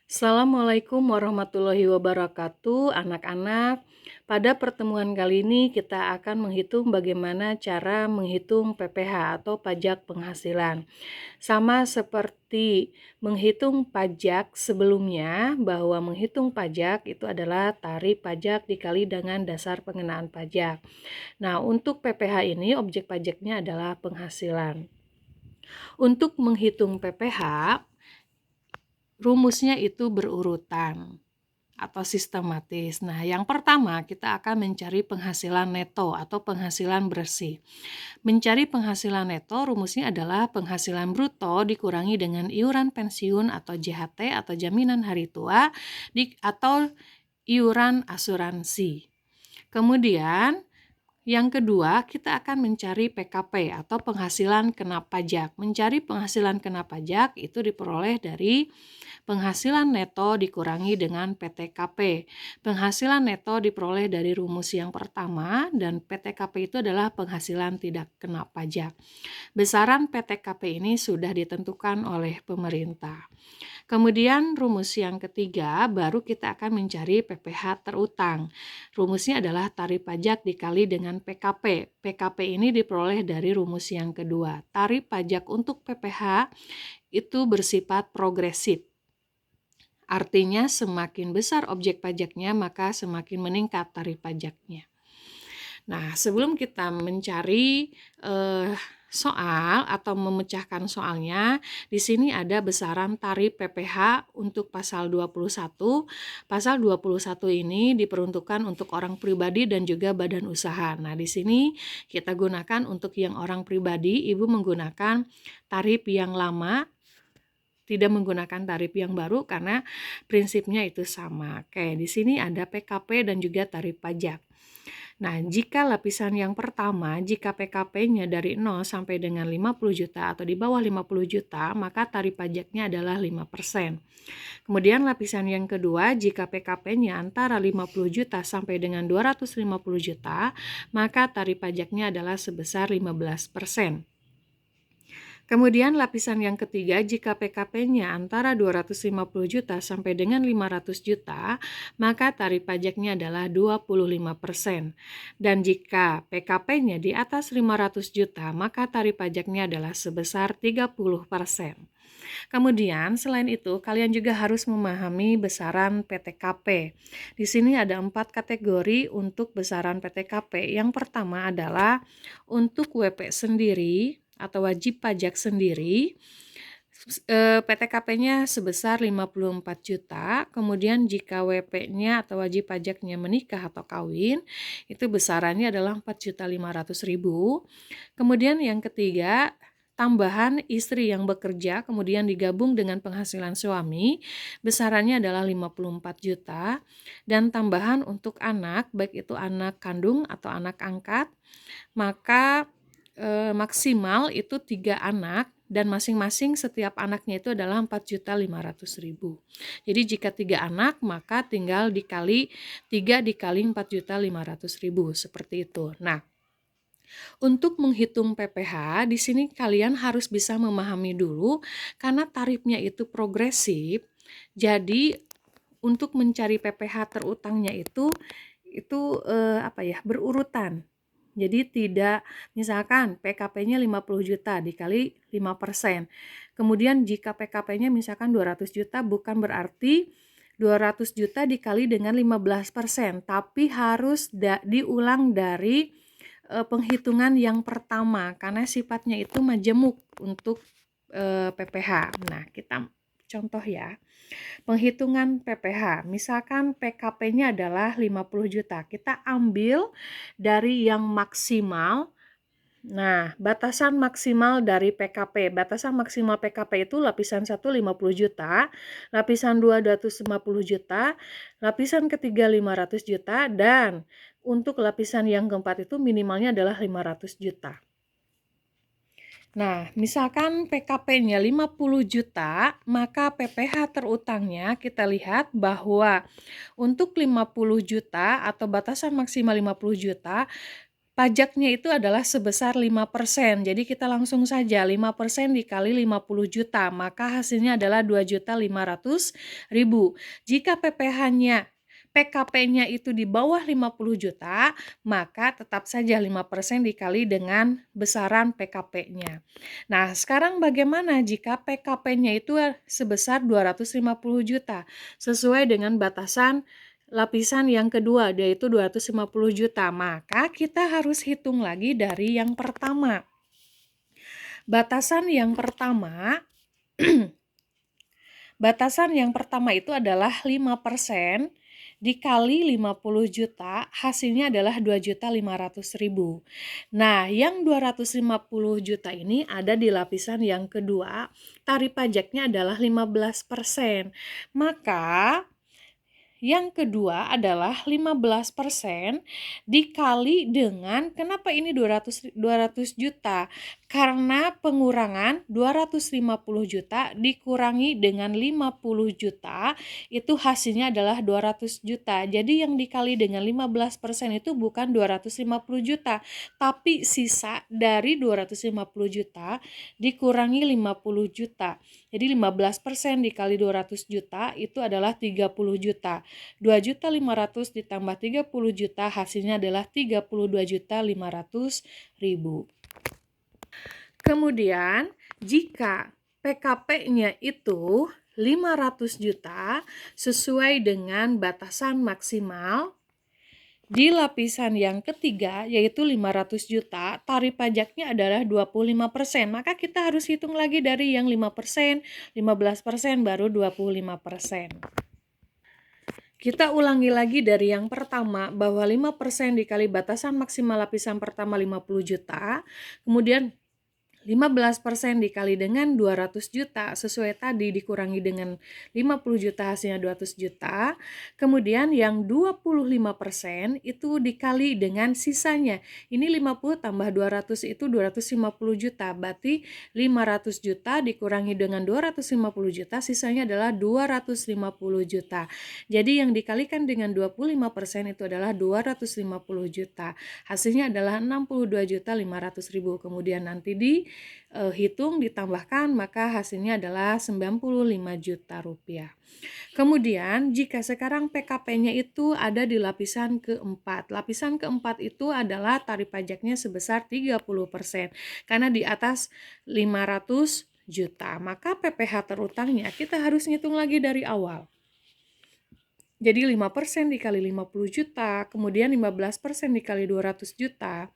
Assalamualaikum warahmatullahi wabarakatuh, anak-anak. Pada pertemuan kali ini kita akan menghitung bagaimana cara menghitung PPh atau pajak penghasilan. Sama seperti menghitung pajak sebelumnya, bahwa menghitung pajak itu adalah tarif pajak dikali dengan dasar pengenaan pajak. Nah, untuk PPh ini objek pajaknya adalah penghasilan. Untuk menghitung PPh, rumusnya itu berurutan atau sistematis. Nah, yang pertama kita akan mencari penghasilan neto atau penghasilan bersih. Mencari penghasilan neto rumusnya adalah penghasilan bruto dikurangi dengan iuran pensiun atau JHT atau jaminan hari tua atau iuran asuransi. Kemudian yang kedua, kita akan mencari PKP atau penghasilan kena pajak. Mencari penghasilan kena pajak itu diperoleh dari penghasilan neto dikurangi dengan PTKP. Penghasilan neto diperoleh dari rumus yang pertama dan PTKP itu adalah penghasilan tidak kena pajak. Besaran PTKP ini sudah ditentukan oleh pemerintah. Kemudian rumus yang ketiga, baru kita akan mencari PPh terutang. Rumusnya adalah tarif pajak dikali dengan PKP. PKP ini diperoleh dari rumus yang kedua. Tarif pajak untuk PPh itu bersifat progresif. Artinya semakin besar objek pajaknya, maka semakin meningkat tarif pajaknya. Nah, sebelum kita mencari soal atau memecahkan soalnya, di sini ada besaran tarif PPh untuk pasal 21. Pasal 21 ini diperuntukkan untuk orang pribadi dan juga badan usaha. Nah, di sini kita gunakan untuk yang orang pribadi, Ibu menggunakan tarif yang lama, tidak menggunakan tarif yang baru karena prinsipnya itu sama. Oke, di sini ada PKP dan juga tarif pajak. Nah, jika lapisan yang pertama, jika PKP-nya dari 0 sampai dengan 50 juta atau di bawah 50 juta, maka tarif pajaknya adalah 5%. Kemudian lapisan yang kedua, jika PKP-nya antara 50 juta sampai dengan 250 juta, maka tarif pajaknya adalah sebesar 15%. Kemudian lapisan yang ketiga, jika PKP-nya antara 250 juta sampai dengan 500 juta, maka tarif pajaknya adalah 25%. Dan jika PKP-nya di atas 500 juta, maka tarif pajaknya adalah sebesar 30%. Kemudian selain itu, kalian juga harus memahami besaran PTKP. Di sini ada 4 kategori untuk besaran PTKP. Yang pertama adalah untuk WP sendiri atau wajib pajak sendiri, PTKP-nya sebesar 54 juta. Kemudian jika WP-nya atau wajib pajaknya menikah atau kawin, itu besarannya adalah 4.500.000. Kemudian yang ketiga, tambahan istri yang bekerja kemudian digabung dengan penghasilan suami, besarannya adalah 54 juta. Dan tambahan untuk anak, baik itu anak kandung atau anak angkat, maka maksimal itu 3 anak dan masing-masing setiap anaknya itu adalah 4.500.000. Jadi jika 3 anak maka tinggal dikali 3 dikali 4.500.000 seperti itu. Nah, untuk menghitung PPh di sini kalian harus bisa memahami dulu karena tarifnya itu progresif. Jadi untuk mencari PPh terutangnya itu berurutan. Jadi tidak, misalkan PKP-nya 50 juta dikali 5%. Kemudian jika PKP-nya misalkan 200 juta bukan berarti 200 juta dikali dengan 15%, tapi harus diulang dari penghitungan yang pertama karena sifatnya itu majemuk untuk PPh. Nah, kita contoh ya. Penghitungan PPh, misalkan PKP-nya adalah 50 juta, kita ambil dari yang maksimal. Nah, batasan maksimal dari PKP, batasan maksimal PKP itu lapisan 1 50 juta, lapisan 2 250 juta, lapisan ketiga 500 juta, dan untuk lapisan yang keempat itu minimalnya adalah 500 juta. Nah, misalkan PKP-nya 50 juta, maka PPh terutangnya kita lihat bahwa untuk 50 juta atau batasan maksimal 50 juta, pajaknya itu adalah sebesar 5%. Jadi kita langsung saja 5% dikali 50 juta, maka hasilnya adalah 2.500.000. Jika PKP-nya itu di bawah 50 juta, maka tetap saja 5% dikali dengan besaran PKP-nya. Nah, sekarang bagaimana jika PKP-nya itu sebesar 250 juta, sesuai dengan batasan lapisan yang kedua, yaitu 250 juta. Maka kita harus hitung lagi dari yang pertama. Batasan yang pertama itu adalah 5% dikali 50 juta, hasilnya adalah 2.500.000. Nah, yang 250 juta ini ada di lapisan yang kedua, tarif pajaknya adalah 15%. Maka yang kedua adalah 15% dikali dengan, kenapa ini 200 juta? Karena pengurangan 250 juta dikurangi dengan 50 juta, itu hasilnya adalah 200 juta. Jadi yang dikali dengan 15% itu bukan 250 juta, tapi sisa dari 250 juta dikurangi 50 juta. Jadi 15% dikali 200 juta itu adalah 30 juta. 2.500.000 ditambah 30 juta hasilnya adalah 32.500.000. Kemudian jika PKP-nya itu 500 juta sesuai dengan batasan maksimal di lapisan yang ketiga, yaitu 500 juta, tarif pajaknya adalah 25%. Maka kita harus hitung lagi dari yang 5%, 15%, baru 25%. Kita ulangi lagi dari yang pertama, bahwa 5% dikali batasan maksimal lapisan pertama 50 juta, kemudian 15% dikali dengan 200 juta, sesuai tadi dikurangi dengan 50 juta hasilnya 200 juta. Kemudian yang 25% itu dikali dengan sisanya. Ini 50 tambah 200 itu 250 juta. Berarti 500 juta dikurangi dengan 250 juta, sisanya adalah 250 juta. Jadi yang dikalikan dengan 25% itu adalah 250 juta. Hasilnya adalah 62.500.000. Kemudian nanti hitung ditambahkan, maka hasilnya adalah 95 juta rupiah. Kemudian jika sekarang PKP-nya itu ada di lapisan keempat. Lapisan keempat itu adalah tarif pajaknya sebesar 30%, karena di atas 500 juta. Maka PPh terutangnya kita harus ngitung lagi dari awal. Jadi 5% dikali 50 juta, kemudian 15% dikali 200 juta,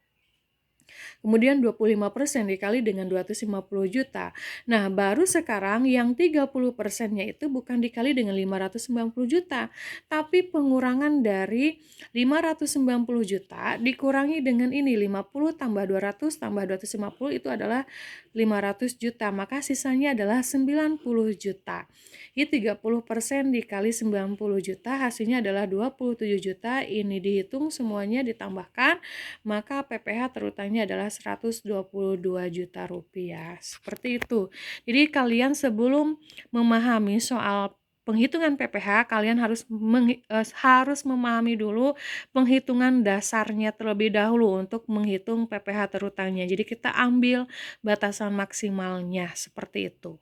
kemudian 25% dikali dengan 250 juta. Nah, baru sekarang yang 30%-nya itu bukan dikali dengan 590 juta, tapi pengurangan dari 590 juta dikurangi dengan ini, 50 tambah 200 tambah 250 itu adalah 500 juta, maka sisanya adalah 90 juta. Ini 30% dikali 90 juta, hasilnya adalah 27 juta. Ini dihitung semuanya ditambahkan, maka PPh terutangnya adalah 122 juta rupiah. Seperti itu. Jadi kalian sebelum memahami soal penghitungan PPh, kalian harus memahami dulu penghitungan dasarnya terlebih dahulu untuk menghitung PPh terutangnya. Jadi kita ambil batasan maksimalnya seperti itu.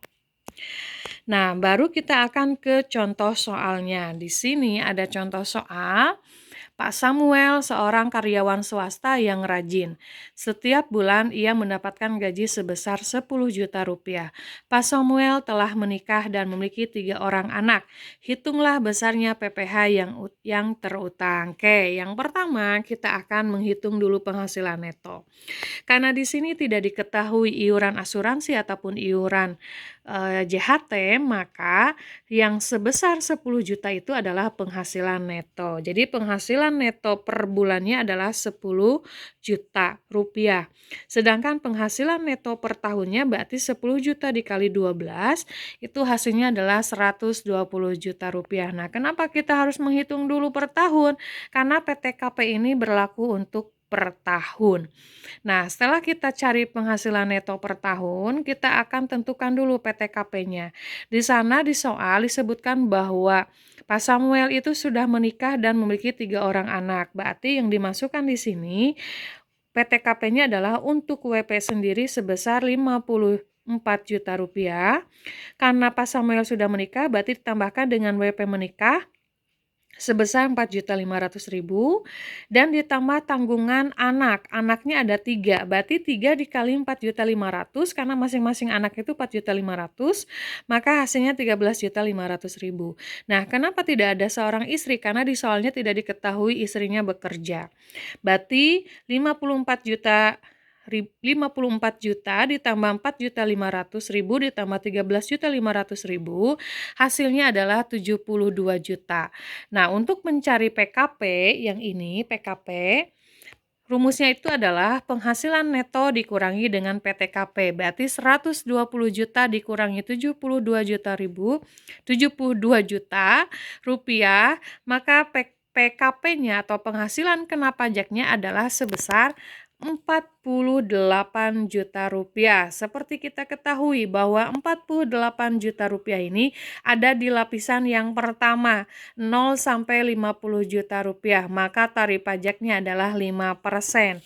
Nah, baru kita akan ke contoh soalnya. Di sini ada contoh soal. Pak Samuel seorang karyawan swasta yang rajin. Setiap bulan ia mendapatkan gaji sebesar 10 juta rupiah. Pak Samuel telah menikah dan memiliki 3 orang anak. Hitunglah besarnya PPh yang terutang. Oke, yang pertama kita akan menghitung dulu penghasilan neto. Karena di sini tidak diketahui iuran asuransi ataupun iuran JHT, maka yang sebesar 10 juta itu adalah penghasilan neto. Jadi penghasilan neto per bulannya adalah 10 juta rupiah. Sedangkan penghasilan neto per tahunnya berarti 10 juta dikali 12 itu hasilnya adalah 120 juta rupiah. Nah, kenapa kita harus menghitung dulu per tahun? Karena PTKP ini berlaku untuk per tahun. Nah, setelah kita cari penghasilan neto per tahun, kita akan tentukan dulu PTKP-nya. Di sana di soal disebutkan bahwa Pak Samuel itu sudah menikah dan memiliki 3 orang anak. Berarti yang dimasukkan di sini PTKP-nya adalah untuk WP sendiri sebesar 54 juta rupiah. Karena Pak Samuel sudah menikah, berarti ditambahkan dengan WP menikah sebesar 4.500.000 dan ditambah tanggungan anak. Anaknya ada 3, berarti 3 dikali 4.500.000 karena masing-masing anak itu 4.500.000, maka hasilnya 13.500.000. Nah, kenapa tidak ada seorang istri? Karena di soalnya tidak diketahui istrinya bekerja. Berarti 54 juta ditambah 4.500.000 ditambah 13.500.000 hasilnya adalah 72 juta. Nah, untuk mencari PKP yang ini, PKP rumusnya itu adalah penghasilan neto dikurangi dengan PTKP. Berarti 120 juta dikurangi 72 juta rupiah, maka PKP-nya atau penghasilan kena pajaknya adalah sebesar 48 juta rupiah. Seperti kita ketahui bahwa 48 juta rupiah ini ada di lapisan yang pertama, 0 sampai 50 juta rupiah, maka tarif pajaknya adalah 5%.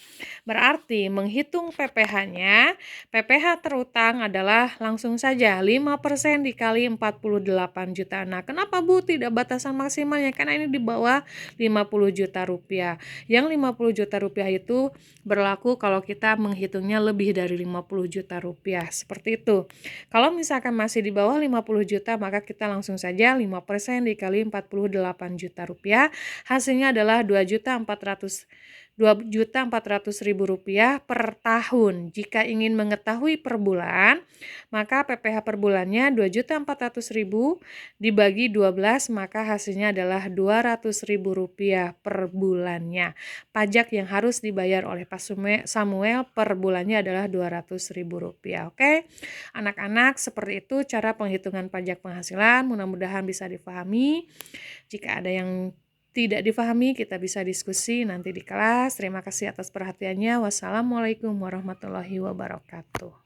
Berarti menghitung PPh-nya, PPh terutang adalah langsung saja 5% dikali 48 juta. Nah, kenapa Bu tidak batasan maksimalnya? Karena ini di bawah 50 juta rupiah. Yang 50 juta rupiah itu berlaku kalau kita menghitungnya lebih dari 50 juta rupiah, seperti itu. Kalau misalkan masih di bawah 50 juta, maka kita langsung saja 5% dikali 48 juta rupiah, hasilnya adalah 2.400.000 rupiah per tahun. Jika ingin mengetahui per bulan, maka PPh per bulannya 2.400.000 dibagi 12, maka hasilnya adalah 200.000 rupiah per bulannya. Pajak yang harus dibayar oleh Pak Samuel per bulannya adalah 200.000 rupiah. Oke, anak-anak, seperti itu cara penghitungan pajak penghasilan. Mudah-mudahan bisa dipahami. Jika ada yang tidak difahami, kita bisa diskusi nanti di kelas. Terima kasih atas perhatiannya. Wassalamualaikum warahmatullahi wabarakatuh.